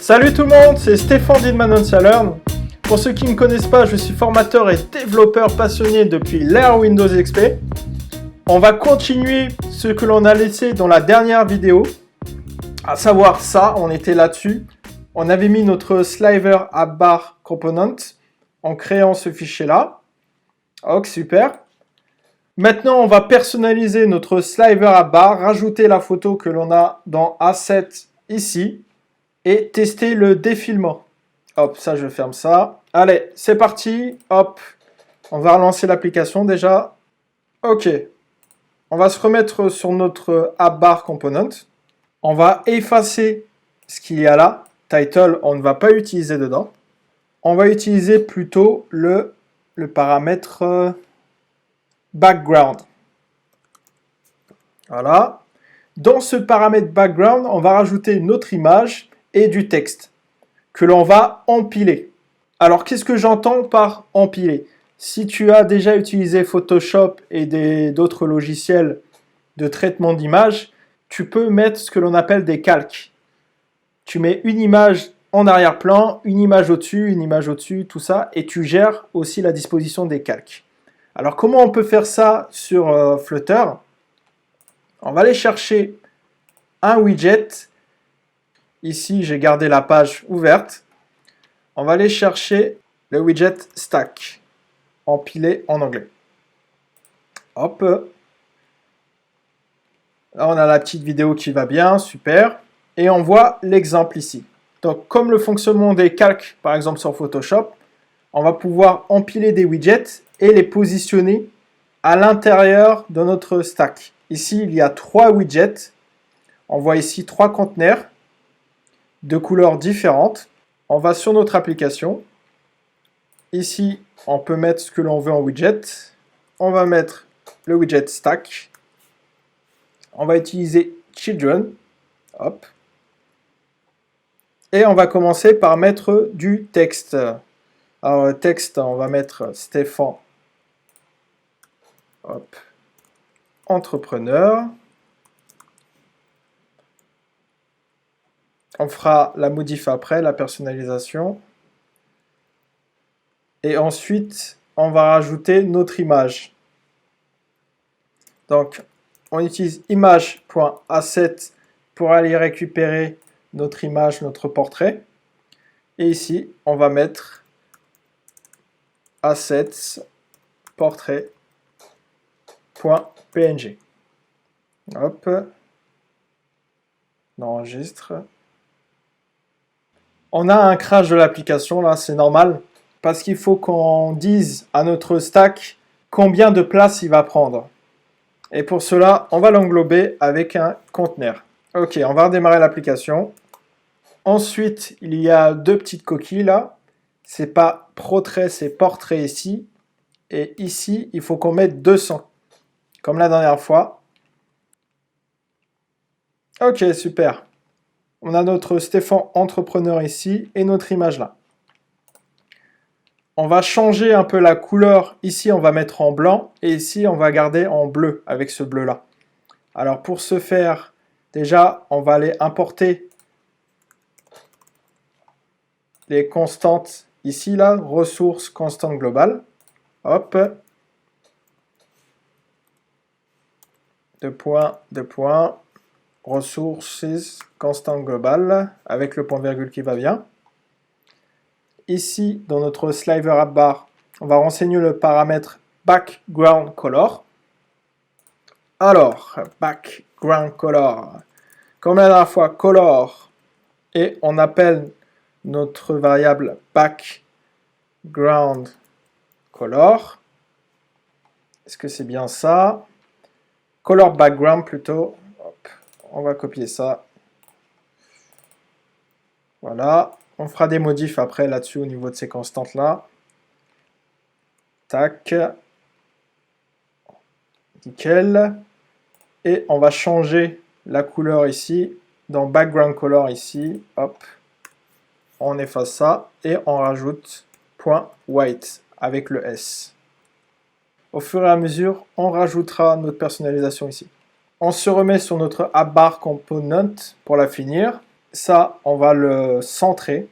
Salut tout le monde, c'est Stéphane d'Inman-on-Learn. Pour ceux qui ne me connaissent pas, je suis formateur et développeur passionné depuis l'ère Windows XP. On va continuer ce que l'on a laissé dans la dernière vidéo, à savoir ça, on était là-dessus. On avait mis notre sliver app bar component en créant ce fichier-là. Ok, super. Maintenant, on va personnaliser notre sliver app bar, rajouter la photo que l'on a dans Asset ici et tester le défilement. Hop, ça, je ferme ça. Allez, c'est parti. Hop, on va relancer l'application déjà. Ok, on va se remettre sur notre app bar component. On va effacer ce qu'il y a là. Title, on ne va pas utiliser dedans. On va utiliser plutôt le paramètre background. Voilà. Dans ce paramètre background, on va rajouter notre image et du texte que l'on va empiler. Alors, qu'est-ce que j'entends par empiler? Si tu as déjà utilisé Photoshop et d'autres logiciels de traitement d'image, tu peux mettre ce que l'on appelle des calques. Tu mets une image en arrière-plan, une image au-dessus, tout ça, et tu gères aussi la disposition des calques. Alors, comment on peut faire ça sur Flutter? On va aller chercher un widget. Ici, j'ai gardé la page ouverte. On va aller chercher le widget stack, empilé en anglais. Hop. Là, on a la petite vidéo qui va bien, super. Et on voit l'exemple ici. Donc, comme le fonctionnement des calques, par exemple sur Photoshop, on va pouvoir empiler des widgets et les positionner à l'intérieur de notre stack. Ici, il y a 3 widgets. On voit ici 3 conteneurs de couleurs différentes. On va sur notre application. Ici, on peut mettre ce que l'on veut en widget. On va mettre le widget stack. On va utiliser children. Hop. Et on va commencer par mettre du texte. Alors, le texte, on va mettre Stéphane. Hop. Entrepreneur. On fera la modif après, la personnalisation. Et ensuite, on va rajouter notre image. Donc, on utilise image.asset pour aller récupérer notre image, notre portrait. Et ici, on va mettre assets portrait.png. Hop. On enregistre. On a un crash de l'application, là, c'est normal, parce qu'il faut qu'on dise à notre stack combien de place il va prendre. Et pour cela, on va l'englober avec un conteneur. Ok, on va redémarrer l'application. Ensuite, il y a 2 petites coquilles, là. C'est pas portrait, c'est portrait ici. Et ici, il faut qu'on mette 200, comme la dernière fois. Ok, super. On a notre Stéphane entrepreneur ici et notre image là. On va changer un peu la couleur. Ici, on va mettre en blanc et ici, on va garder en bleu avec ce bleu là. Alors, pour ce faire, déjà, on va aller importer les constantes ici là, ressources constante globale. Hop. 2 points. Ressources, constante globale, avec le point virgule qui va bien. Ici, dans notre sliver app bar, on va renseigner le paramètre background color. Alors, background color, comme la dernière fois, color, et on appelle notre variable background color. Est-ce que c'est bien ça? Color background plutôt. On va copier ça. Voilà. On fera des modifs après là-dessus au niveau de ces constantes-là. Tac. Nickel. Et on va changer la couleur ici. Dans background color ici. Hop. On efface ça. Et on rajoute .white avec le S. Au fur et à mesure, on rajoutera notre personnalisation ici. On se remet sur notre app bar component pour la finir. ça, on va le centrer.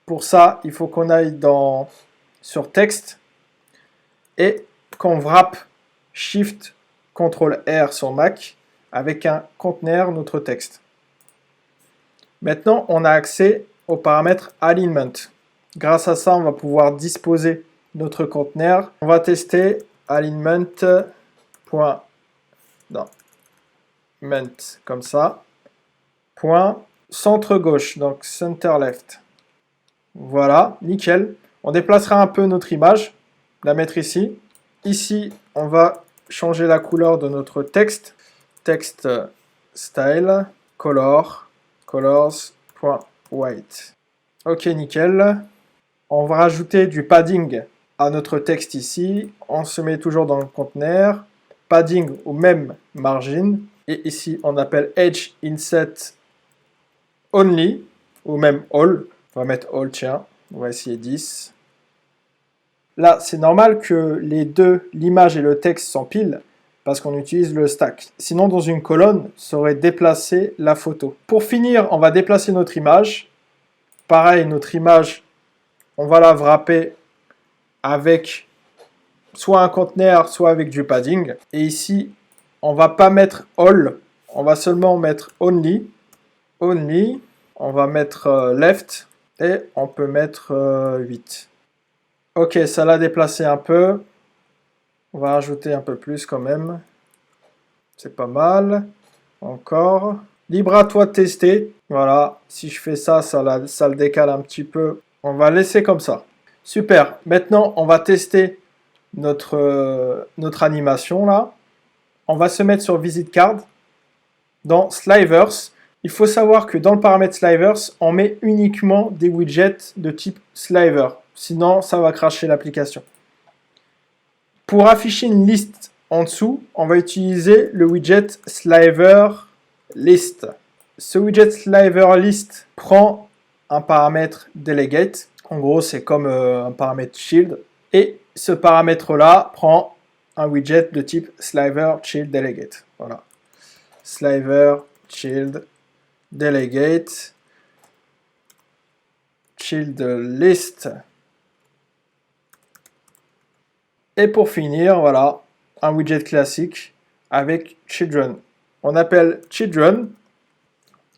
Pour ça, il faut qu'on aille sur texte et qu'on wrap Shift Ctrl R sur Mac avec un conteneur notre texte. Maintenant, on a accès au paramètre Alignment. Grâce à ça, on va pouvoir disposer notre conteneur. On va tester alignment. Comme ça. Point centre gauche, donc center left. Voilà, nickel. On déplacera un peu notre image, la mettre ici. Ici, on va changer la couleur de notre texte. Text style, colors, white. Ok, nickel. On va rajouter du padding à notre texte ici. On se met toujours dans le conteneur. Padding ou même margin. Et ici, on appelle Edge Inset Only ou même All. On va mettre All, tiens. On va essayer 10. Là, c'est normal que les deux, l'image et le texte, s'empilent parce qu'on utilise le stack. Sinon, dans une colonne, ça aurait déplacé la photo. Pour finir, on va déplacer notre image. Pareil, notre image, on va la wrapper avec soit un conteneur, soit avec du padding. Et ici, on va pas mettre all, on va seulement mettre only. Only, on va mettre left et on peut mettre 8. Ok, ça l'a déplacé un peu. On va rajouter un peu plus quand même. C'est pas mal. Encore. Libre à toi de tester. Voilà, si je fais ça, ça le décale un petit peu. On va laisser comme ça. Super. Maintenant, on va tester notre animation là. On va se mettre sur Visit Card. Dans Slivers, il faut savoir que dans le paramètre Slivers, on met uniquement des widgets de type Sliver. Sinon, ça va cracher l'application. Pour afficher une liste en dessous, on va utiliser le widget Sliver List. Ce widget Sliver List prend un paramètre Delegate. En gros, c'est comme un paramètre Shield. Et ce paramètre-là prend un widget de type Sliver Child Delegate. Voilà. Sliver Child Delegate. Child List. Et pour finir, voilà, un widget classique avec Children. On appelle Children.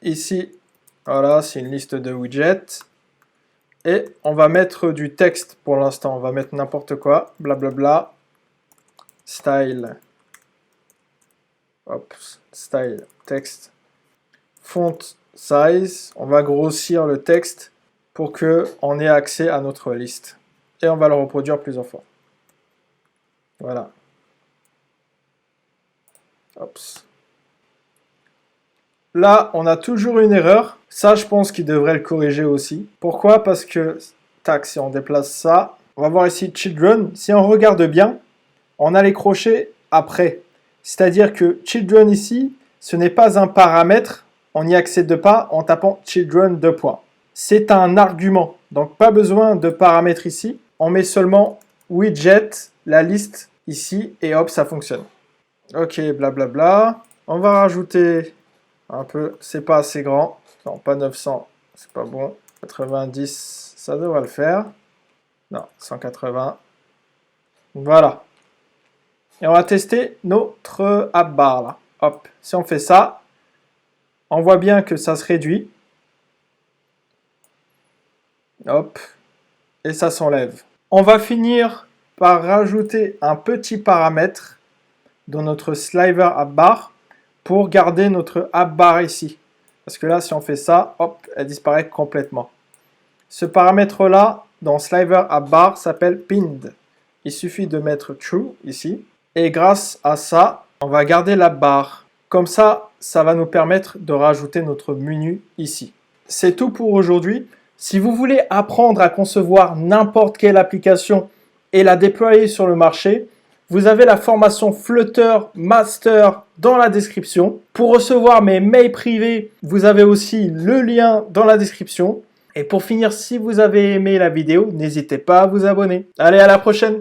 Ici, voilà, c'est une liste de widgets. Et on va mettre du texte pour l'instant. On va mettre n'importe quoi. Blablabla. Style. Hop. Style. Texte. Font size. On va grossir le texte pour qu'on ait accès à notre liste. Et on va le reproduire plusieurs fois. Voilà. Hop. Là, on a toujours une erreur. Ça, je pense qu'il devrait le corriger aussi. Pourquoi? Parce que, tac, si on déplace ça, on va voir ici Children. Si on regarde bien, on a les crochets après. C'est-à-dire que Children ici, ce n'est pas un paramètre. On n'y accède pas en tapant Children 2 points. C'est un argument. Donc, pas besoin de paramètres ici. On met seulement widget, la liste ici, et hop, ça fonctionne. Ok, blablabla. On va rajouter un peu, c'est pas assez grand. Non, pas 900, c'est pas bon. 90, ça devrait le faire. Non, 180. Voilà. Et on va tester notre app bar là. Hop, si on fait ça, on voit bien que ça se réduit. Hop, et ça s'enlève. On va finir par rajouter un petit paramètre dans notre Sliver app bar pour garder notre app bar ici. Parce que là, si on fait ça, hop, elle disparaît complètement. Ce paramètre-là, dans Sliver app bar, s'appelle pinned. Il suffit de mettre true ici. Et grâce à ça, on va garder l'app bar. Comme ça, ça va nous permettre de rajouter notre menu ici. C'est tout pour aujourd'hui. Si vous voulez apprendre à concevoir n'importe quelle application et la déployer sur le marché, vous avez la formation Flutter Master dans la description. Pour recevoir mes mails privés, vous avez aussi le lien dans la description. Et pour finir, si vous avez aimé la vidéo, n'hésitez pas à vous abonner. Allez, à la prochaine!